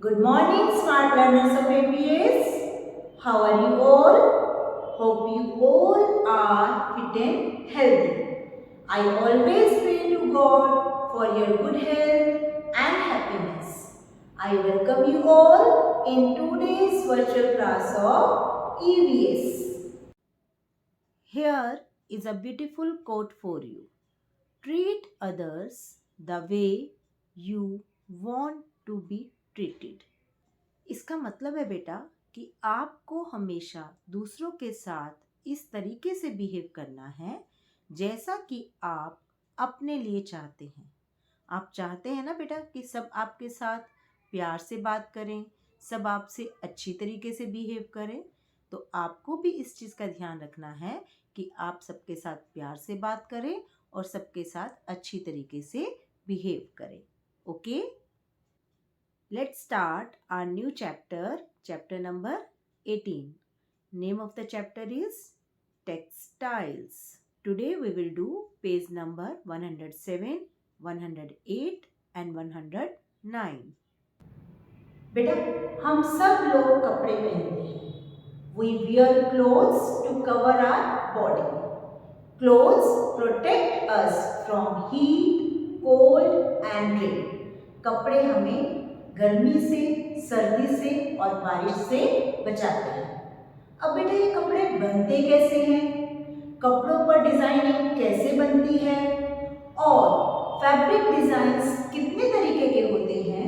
Good morning, smart learners of APS. How are you all? Hope you all are fit and healthy. I always pray to God for your good health and happiness. I welcome you all in today's virtual class of EVS. Here is a beautiful quote for you. Treat others the way you want to be treated. इसका मतलब है बेटा कि आपको हमेशा दूसरों के साथ इस तरीके से बिहेव करना है जैसा कि आप अपने लिए चाहते हैं। आप चाहते हैं ना बेटा कि सब आपके साथ प्यार से बात करें, सब आपसे अच्छी तरीके से बिहेव करें, तो आपको भी इस चीज़ का ध्यान रखना है कि आप सबके साथ प्यार से बात करें और सबके साथ अच्छी तरीके से बिहेव करें। Okay? Let's start our new chapter, chapter number 18. Name of the chapter is Textiles. Today we will do page number 107, 108 and 109. बेटा हम सब लोग कपड़े पहनते हैं. We wear clothes to cover our body. Clothes protect us from heat, cold and rain. कपड़े हमें गर्मी से, सर्दी से और बारिश से बचाते हैं। अब बेटा ये कपड़े बनते कैसे हैं, कपड़ों पर डिजाइनिंग कैसे बनती है और फैब्रिक डिजाइन्स कितने तरीके के होते हैं,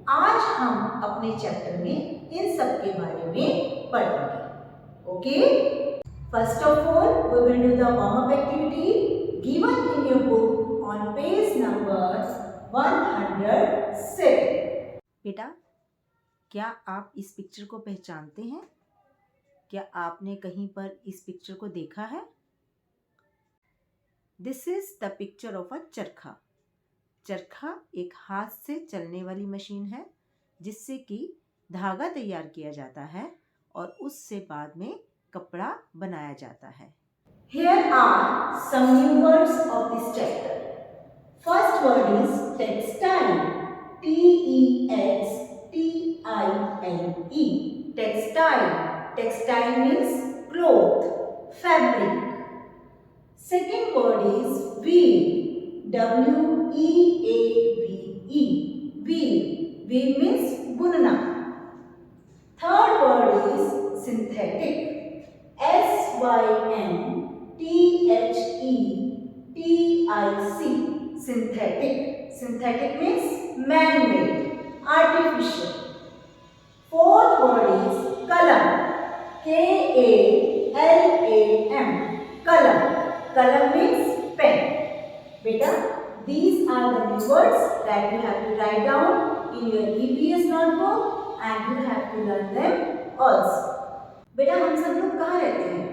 आज हम अपने चैप्टर में इन सब के बारे में पढ़ेंगे। Okay? First of all we will do the warm up activity given in your book on page number 107। बेटा क्या आप इस पिक्चर को पहचानते हैं? क्या आपने कहीं पर इस पिक्चर को देखा है? This is the picture of a चरखा। चरखा एक हाथ से चलने वाली मशीन है जिससे कि धागा तैयार किया जाता है और उससे बाद में कपड़ा बनाया जाता है। Here are some new words of this chapter. First word is textile. T-E-X-T-I-L-E. Textile. Textile means cloth, fabric. Second word is weave. W-E-A-V-E. Weave. Weave means bunna. Third word is synthetic. S-Y-N-T-H-E-T-I-C. Synthetic. Synthetic means man-made, artificial. Fourth word is kalam. K-A-L-A-M. Kalam. Kalam means pen. Beta, these are the new words that you have to write down in your EVS notebook and you have to learn them also. बेटा हम सब लोग कहाँ रहते हैं?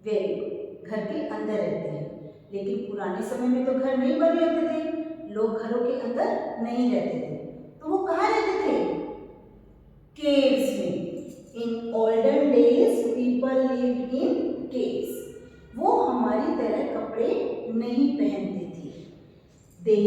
Very good, घर के अंदर रहते हैं। लेकिन पुराने समय में तो घर नहीं बने रहते थे, लोग घरों के अंदर नहीं रहते थे, तो वो कहाँ रहते थे? केव्स में। In olden days people lived in caves. वो हमारी तरह कपड़े नहीं पहनते थे। दे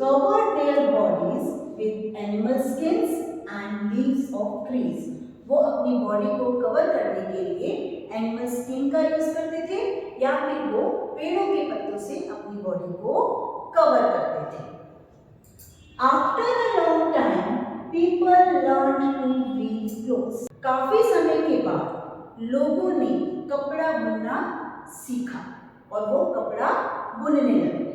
covered their bodies with animal skins and leaves of trees. वो अपनी बॉडी को कवर करने के लिए एनिमल स्किन का यूज करते थे या फिर वो पेड़ों के पत्तों से अपनी बॉडी को कवर करते थे। After a long time people learn to weave clothes. काफी समय के बाद लोगों ने कपड़ा बुनना सीखा और वो कपड़ा बुनने लगे।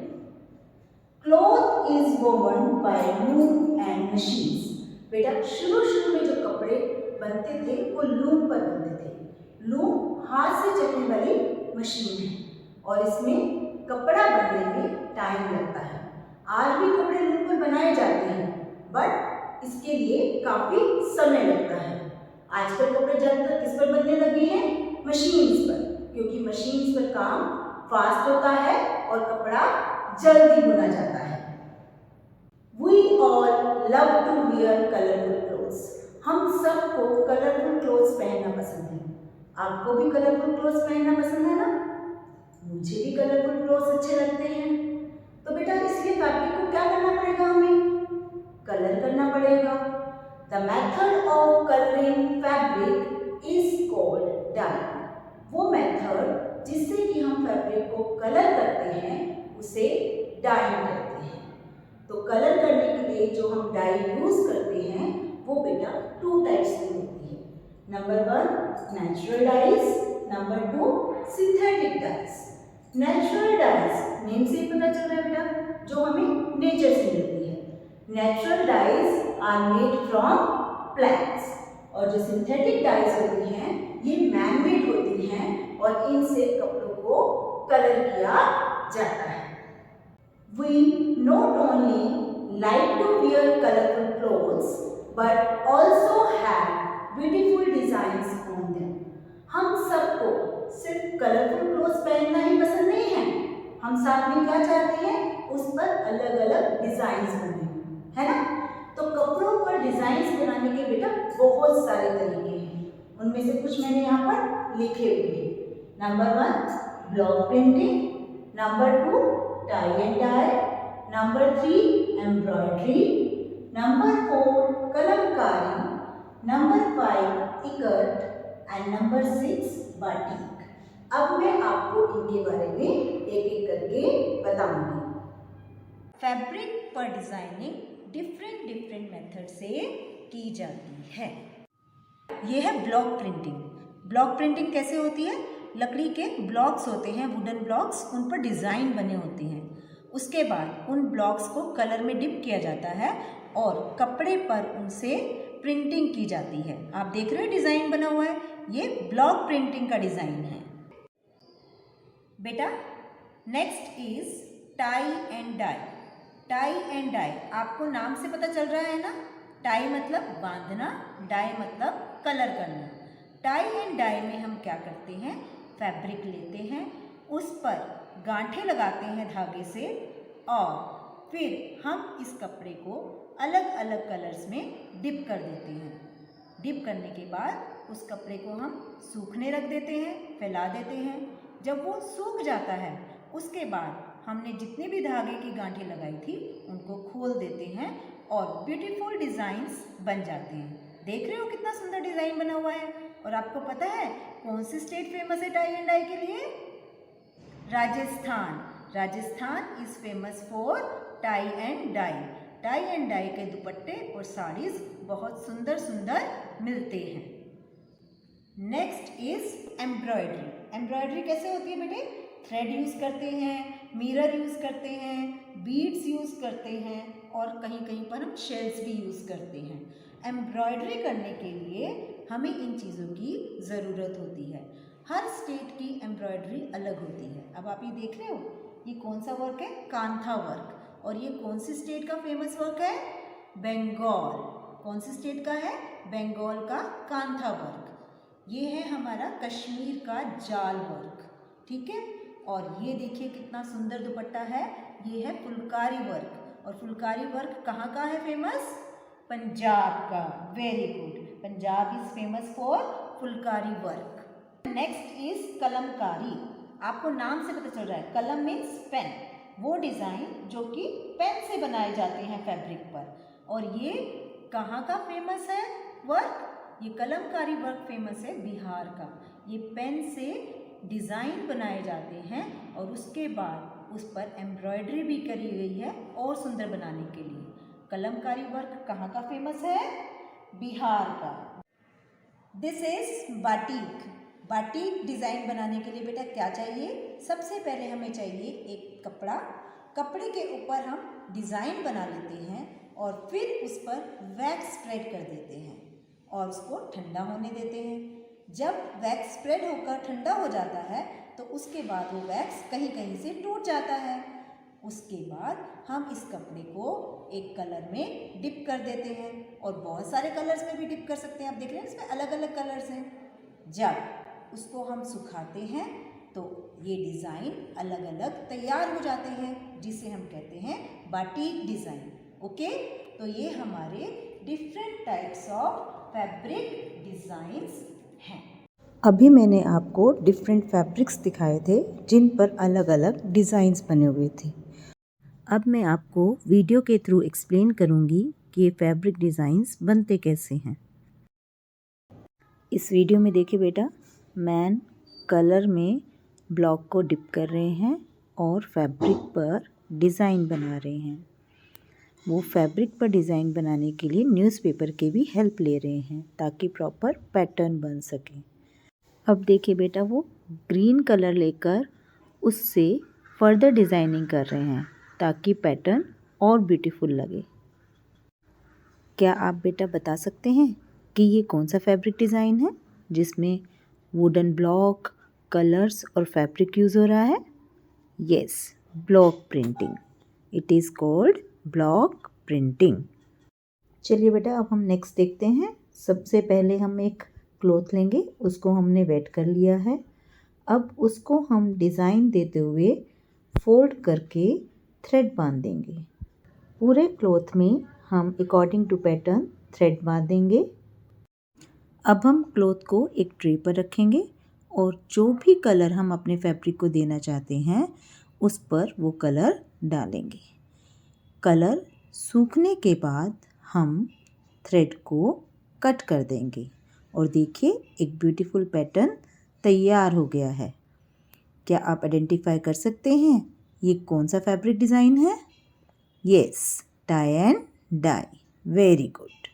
Cloth is woven by loom and machines. बेटा शुरू में जो कपड़े बनते थे वो लूम पर बनते थे। लूम हाथ से चलने वाली मशीन है और इसमें कपड़ा बनने में टाइम लगता है। आज भी कपड़े लूम पर बनाए जाते हैं बट इसके लिए काफी समय लगता है। आजकल कपड़े ज्यादातर किस पर बनने लगे हैं? मशीन्स पर, क्योंकि मशीन्स पर काम फास्ट होता है और कपड़ा जल्दी बुना जाता है। We all love to wear colorful clothes. हम सबको कलरफुल क्लोथ्स पहनना पसंद है। आपको भी कलरफुल क्लोथ्स पहनना पसंद है ना? मुझे भी कलरफुल क्लोथ्स अच्छे लगते हैं। तो बेटा इसलिए फैब्रिक को क्या करना पड़ेगा? हमें कलर करना पड़ेगा। method of coloring fabric is called dyeing. वो मेथड जिससे कि हम फैब्रिक को कलर करते हैं उसे डाइंग कहते हैं। तो कलर करने के लिए जो हम डाई यूज करते हैं वो बेटा 2 टाइप्स की होती है। Number 1 natural dyes, number 2 synthetic dyes. Natural dyes name से ही पता चल रहा है बेटा, जो हमें नेचर से मिलती है। Natural dyes are made from plants, और जो सिंथेटिक डाइज होती हैं ये मैन मेड होती हैं और इनसे कपड़ों को कलर किया जाता है। We not only like to wear colorful clothes but also have beautiful designs on them. हम सबको सिर्फ कलरफुल क्लोथ्स पहनना ही पसंद नहीं है, हम साथ में क्या चाहते हैं, उस पर अलग अलग डिजाइन्स बने, है ना। तो कपड़ों पर डिजाइन्स बनाने के बेटा बहुत सारे तरीके हैं, उनमें से कुछ मैंने यहाँ पर लिखे हुए हैं। Number 1 block printing, number 2 tie and dye, number 3 embroidery, number 4 Kalamkari, number 5 ikat and number 6 batik. अब मैं आपको इनके बारे में एक एक करके बताऊंगी। फैब्रिक पर डिजाइनिंग डिफरेंट मेथड से की जाती है। यह है ब्लॉक प्रिंटिंग। ब्लॉक प्रिंटिंग कैसे होती है, लकड़ी के ब्लॉक्स होते हैं, वुडन ब्लॉक्स, उन पर डिज़ाइन बने होते हैं। उसके बाद उन ब्लॉक्स को कलर में डिप किया जाता है और कपड़े पर उनसे प्रिंटिंग की जाती है। आप देख रहे हो डिज़ाइन बना हुआ है, ये ब्लॉक प्रिंटिंग का डिज़ाइन है बेटा। Next is tie and dye. Tie and dye आपको नाम से पता चल रहा है ना, टाई मतलब बांधना, डाई मतलब कलर करना। टाई एंड डाई में हम क्या करते हैं, फैब्रिक लेते हैं, उस पर गांठें लगाते हैं धागे से और फिर हम इस कपड़े को अलग अलग कलर्स में डिप कर देते हैं। डिप करने के बाद उस कपड़े को हम सूखने रख देते हैं, फैला देते हैं। जब वो सूख जाता है उसके बाद हमने जितने भी धागे की गांठें लगाई थी उनको खोल देते हैं और ब्यूटीफुल डिज़ाइंस बन जाते हैं। देख रहे हो कितना सुंदर डिज़ाइन बना हुआ है। और आपको पता है कौन सी स्टेट फेमस है टाई एंड डाई के लिए, Rajasthan. Rajasthan is famous for tie and dye. Tie and dye के दुपट्टे और साड़ीज बहुत सुंदर सुंदर मिलते हैं। Next is embroidery. एम्ब्रॉयडरी कैसे होती है बेटे, थ्रेड यूज़ करते हैं, मिरर यूज़ करते हैं, बीड्स यूज़ करते हैं और कहीं कहीं पर हम शेल्स भी यूज़ करते हैं। एम्ब्रॉयडरी करने के लिए हमें इन चीज़ों की ज़रूरत होती है। हर स्टेट की एम्ब्रॉयडरी अलग होती है। अब आप ये देख रहे हो, ये कौन सा वर्क है, कांथा वर्क। और ये कौन सी स्टेट का फेमस वर्क है, बंगाल। कौन सी स्टेट का है, बंगाल का कांथा वर्क। ये है हमारा कश्मीर का जाल वर्क, ठीक है। और ये देखिए कितना सुंदर दुपट्टा है, ये है फुलकारी वर्क। और फुलकारी वर्क कहाँ का है फेमस, पंजाब का। Very good, Punjab is famous for Phulkari work. Next is Kalamkari. आपको नाम से पता चल रहा है, कलम मीन्स पेन, वो डिज़ाइन जो कि पेन से बनाए जाते हैं फैब्रिक पर। और ये कहाँ का फेमस है वर्क, ये कलमकारी वर्क फेमस है बिहार का। ये पेन से डिज़ाइन बनाए जाते हैं और उसके बाद उस पर एम्ब्रॉयडरी भी करी गई है और सुंदर बनाने के लिए। कलमकारी वर्क कहाँ का फेमस है, बिहार का। This is batik. Batik design बनाने के लिए बेटा क्या चाहिए, सबसे पहले हमें चाहिए एक कपड़ा। कपड़े के ऊपर हम डिज़ाइन बना लेते हैं और फिर उस पर वैक्स स्प्रेड कर देते हैं और उसको ठंडा होने देते हैं। जब वैक्स स्प्रेड होकर ठंडा हो जाता है तो उसके बाद वो वैक्स कहीं कहीं से टूट जाता है। उसके बाद हम इस कपड़े को एक कलर में डिप कर देते हैं और बहुत सारे कलर्स में भी डिप कर सकते हैं। आप देख रहे हैं इसमें अलग अलग कलर्स हैं। जब उसको हम सुखाते हैं तो ये डिज़ाइन अलग अलग तैयार हो जाते हैं, जिसे हम कहते हैं बाटिक डिज़ाइन। ओके, तो ये हमारे different types of fabric designs हैं। अभी मैंने आपको डिफरेंट फैब्रिक्स दिखाए थे जिन पर अलग अलग डिज़ाइंस बने हुए थे। अब मैं आपको वीडियो के थ्रू एक्सप्लेन करूंगी कि ये फैब्रिक डिज़ाइंस बनते कैसे हैं। इस वीडियो में देखिए बेटा, मैन कलर में ब्लॉक को डिप कर रहे हैं और फैब्रिक पर डिज़ाइन बना रहे हैं। वो फैब्रिक पर डिज़ाइन बनाने के लिए न्यूज़पेपर की भी हेल्प ले रहे हैं ताकि प्रॉपर पैटर्न बन सके। अब देखिए बेटा, वो ग्रीन कलर लेकर उससे फर्दर डिज़ाइनिंग कर रहे हैं ताकि पैटर्न और ब्यूटीफुल लगे। क्या आप बेटा बता सकते हैं कि ये कौन सा फैब्रिक डिज़ाइन है जिसमें वुडन ब्लॉक, कलर्स और फैब्रिक यूज़ हो रहा है? Yes, block printing. It is called block printing. चलिए बेटा, अब हम नेक्स्ट देखते हैं। सबसे पहले हम एक क्लॉथ लेंगे, उसको हमने वेट कर लिया है। अब उसको हम डिज़ाइन देते हुए फोल्ड करके थ्रेड बांध देंगे। पूरे क्लॉथ में हम अकॉर्डिंग टू पैटर्न थ्रेड बांध देंगे। अब हम क्लॉथ को एक ट्रे पर रखेंगे और जो भी कलर हम अपने फैब्रिक को देना चाहते हैं उस पर वो कलर डालेंगे। कलर सूखने के बाद हम थ्रेड को कट कर देंगे और देखिए एक ब्यूटीफुल पैटर्न तैयार हो गया है। क्या आप आइडेंटिफाई कर सकते हैं ये कौन सा फैब्रिक डिज़ाइन है? Yes, tie and dye. Very good.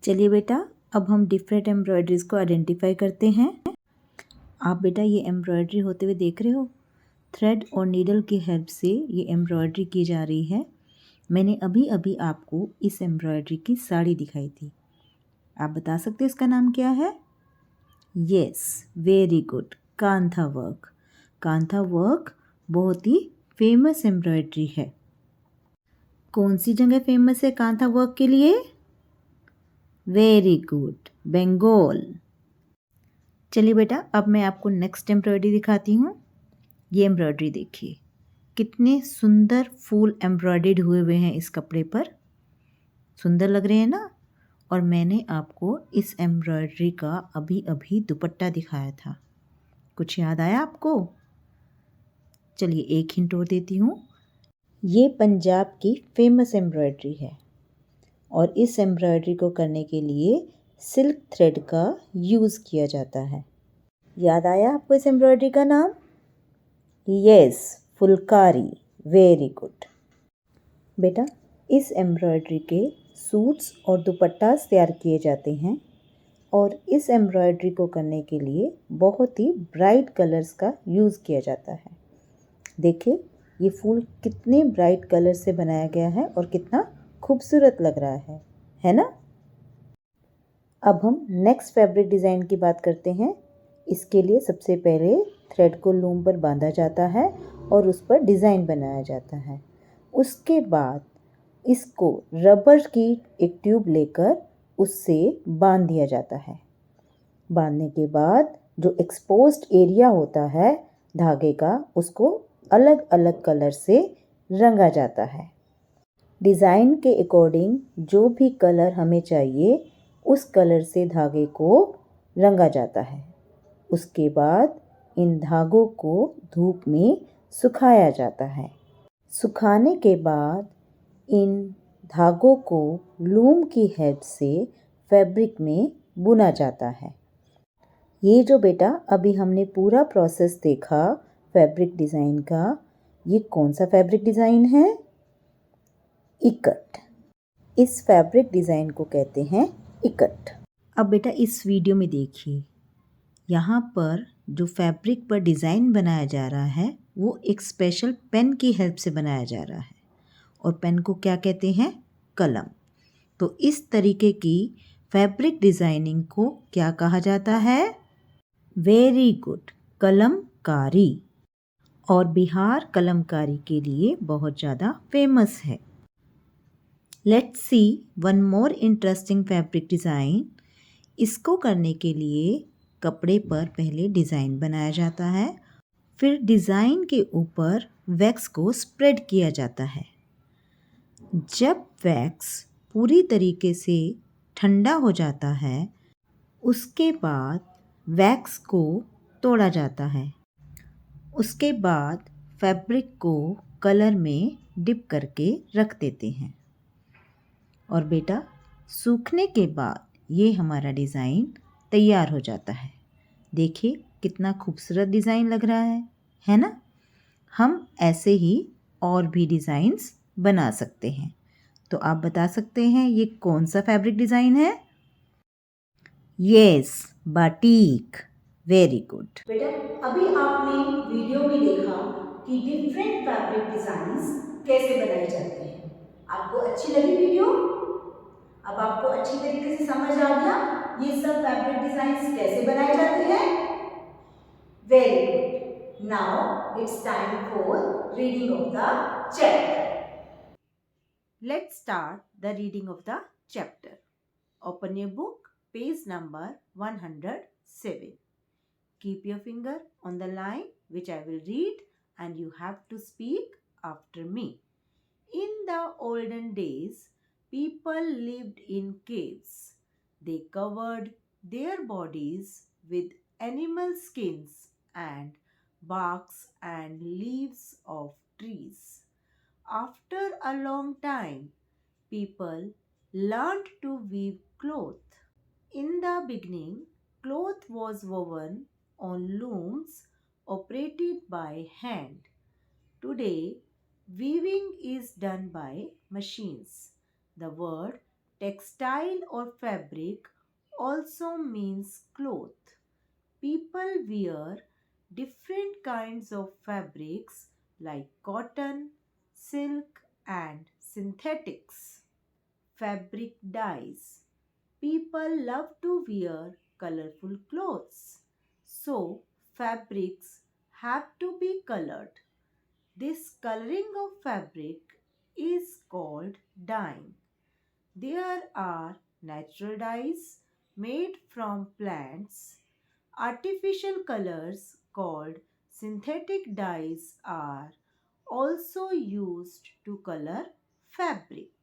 चलिए बेटा, अब हम डिफरेंट एम्ब्रॉयडरीज को आइडेंटिफाई करते हैं। आप बेटा ये एम्ब्रॉयडरी होते हुए देख रहे हो, थ्रेड और नीडल की हेल्प से ये एम्ब्रॉयडरी की जा रही है। मैंने अभी अभी आपको इस एम्ब्रॉयडरी की साड़ी दिखाई थी। आप बता सकते हैं इसका नाम क्या है? Yes, very good, kantha work. Kantha work बहुत ही फेमस एम्ब्रॉयडरी है। कौन सी जगह फेमस है कांथा वर्क के लिए? Very good, Bengal. चलिए बेटा, अब मैं आपको नेक्स्ट एम्ब्रॉयडरी दिखाती हूँ। ये एम्ब्रॉयडरी देखिए, कितने सुंदर फूल एम्ब्रॉयडर्ड हुए हैं इस कपड़े पर। सुंदर लग रहे हैं ना? और मैंने आपको इस एम्ब्रॉयडरी का अभी अभी दुपट्टा दिखाया था। कुछ याद आया आपको? चलिए एक हिंट और देती हूँ। ये पंजाब की फेमस एम्ब्रॉयडरी है और इस एम्ब्रॉयडरी को करने के लिए सिल्क थ्रेड का यूज़ किया जाता है। याद आया आपको इस एम्ब्रॉयडरी का नाम? यस, फुलकारी। Very good. बेटा, इस एम्ब्रॉयडरी के सूट्स और दुपट्टास तैयार किए जाते हैं और इस एम्ब्रॉयडरी को करने के लिए बहुत ही ब्राइट कलर्स का यूज़ किया जाता है। देखिए ये फूल कितने ब्राइट कलर से बनाया गया है और कितना खूबसूरत लग रहा है ना? अब हम नेक्स्ट फैब्रिक डिज़ाइन की बात करते हैं। इसके लिए सबसे पहले थ्रेड को लूम पर बांधा जाता है और उस पर डिज़ाइन बनाया जाता है। उसके बाद इसको रबर की एक ट्यूब लेकर उससे बांध दिया जाता है। बांधने के बाद जो एक्सपोज्ड एरिया होता है धागे का, उसको अलग अलग कलर से रंगा जाता है। डिज़ाइन के अकॉर्डिंग जो भी कलर हमें चाहिए उस कलर से धागे को रंगा जाता है। उसके बाद इन धागों को धूप में सुखाया जाता है। सुखाने के बाद इन धागों को लूम की हेल्प से फैब्रिक में बुना जाता है। ये जो बेटा अभी हमने पूरा प्रोसेस देखा फैब्रिक डिज़ाइन का, ये कौन सा फैब्रिक डिज़ाइन है? इकट। इस फैब्रिक डिज़ाइन को कहते हैं इकट। अब बेटा इस वीडियो में देखिए, यहाँ पर जो फैब्रिक पर डिज़ाइन बनाया जा रहा है वो एक स्पेशल पेन की हेल्प से बनाया जा रहा है और पेन को क्या कहते हैं? कलम। तो इस तरीके की फैब्रिक डिज़ाइनिंग को क्या कहा जाता है? Very good, Kalamkari. और बिहार कलमकारी के लिए बहुत ज़्यादा फेमस है। Let's see one more interesting fabric design. इसको करने के लिए कपड़े पर पहले डिज़ाइन बनाया जाता है, फिर डिज़ाइन के ऊपर वैक्स को स्प्रेड किया जाता है। जब वैक्स पूरी तरीके से ठंडा हो जाता है उसके बाद वैक्स को तोड़ा जाता है। उसके बाद फैब्रिक को कलर में डिप करके रख देते हैं। और बेटा सूखने के बाद ये हमारा डिज़ाइन तैयार हो जाता है। देखिए कितना खूबसूरत डिज़ाइन लग रहा है ना? हम ऐसे ही और भी डिज़ाइंस बना सकते हैं। तो आप बता सकते हैं ये कौन सा फैब्रिक डिज़ाइन है? Yes, batik. Very good. बेटा अभी आपने वीडियो में देखा कि डिफरेंट फैब्रिक डिजाइन्स कैसे बनाए जाते हैं। आपको अच्छी लगी वीडियो? अब आपको अच्छी तरीके से समझ आ गया ये सब फैब्रिक डिजाइन्स कैसे बनाए जाते हैं? Very good. Now it's time for reading of the chapter. Let's start the reading of the chapter. Open your book, page number 107. Keep your finger on the line which I will read and you have to speak after me. In the olden days, people lived in caves. They covered their bodies with animal skins and barks and leaves of trees. After a long time, people learned to weave cloth. In the beginning, cloth was woven on looms operated by hand. Today, weaving is done by machines. The word textile or fabric also means cloth. People wear different kinds of fabrics like cotton, silk, and synthetics. Fabric dyes. People love to wear colorful clothes, so fabrics have to be colored. This coloring of fabric is called dyeing. There are natural dyes made from plants. Artificial colors called synthetic dyes are also used to color fabrics.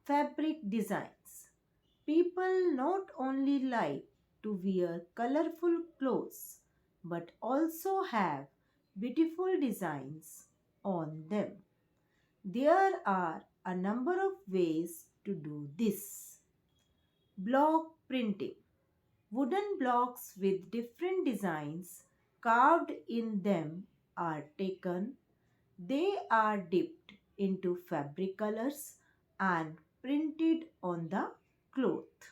Fabric designs. People not only like to wear colorful clothes but also have beautiful designs on them. There are a number of ways to do this. Block printing. Wooden blocks with different designs carved in them are taken. They are dipped into fabric colors and printed on the cloth.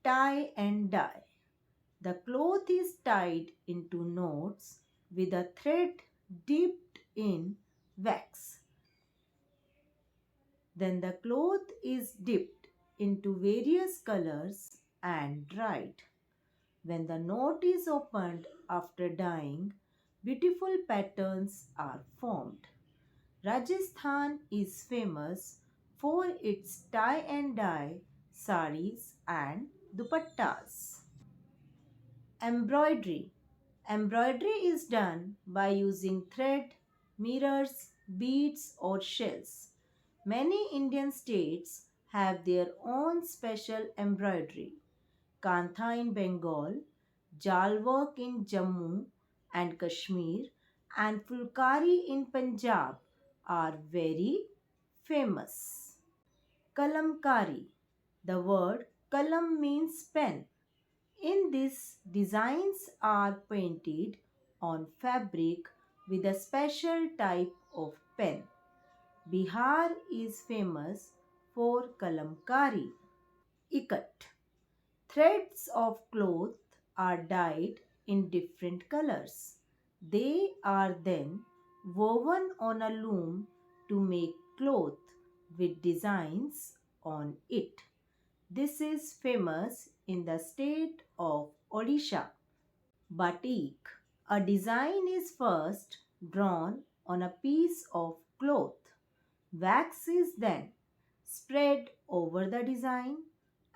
Tie and dye. The cloth is tied into knots with a thread dipped in wax. Then the cloth is dipped into various colors and dried. When the knot is opened after dyeing, beautiful patterns are formed. Rajasthan is famous for its tie and dye saris and dupattas. Embroidery. Embroidery is done by using thread, mirrors, beads or shells. Many Indian states have their own special embroidery. Kantha in Bengal, Jal work in Jammu and Kashmir and Fulkari in Punjab are very famous. Kalamkari. The word kalam means pen. In this, designs are painted on fabric with a special type of pen. Bihar is famous for kalamkari. Ikat. Threads of cloth are dyed in different colors. They are then woven on a loom to make cloth with designs on it. This is famous in the state of Odisha. Batik. A design is first drawn on a piece of cloth. Wax is then spread over the design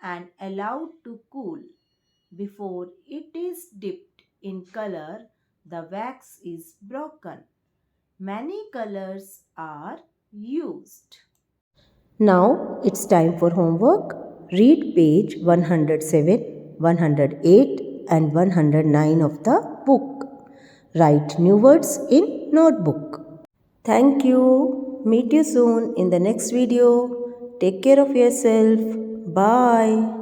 and allowed to cool. Before it is dipped in color, the wax is broken. Many colors are used. Now it's time for homework. Read page 107, 108 and 109 of the book. Write new words in notebook. Thank you. Meet you soon in the next video. Take care of yourself. Bye.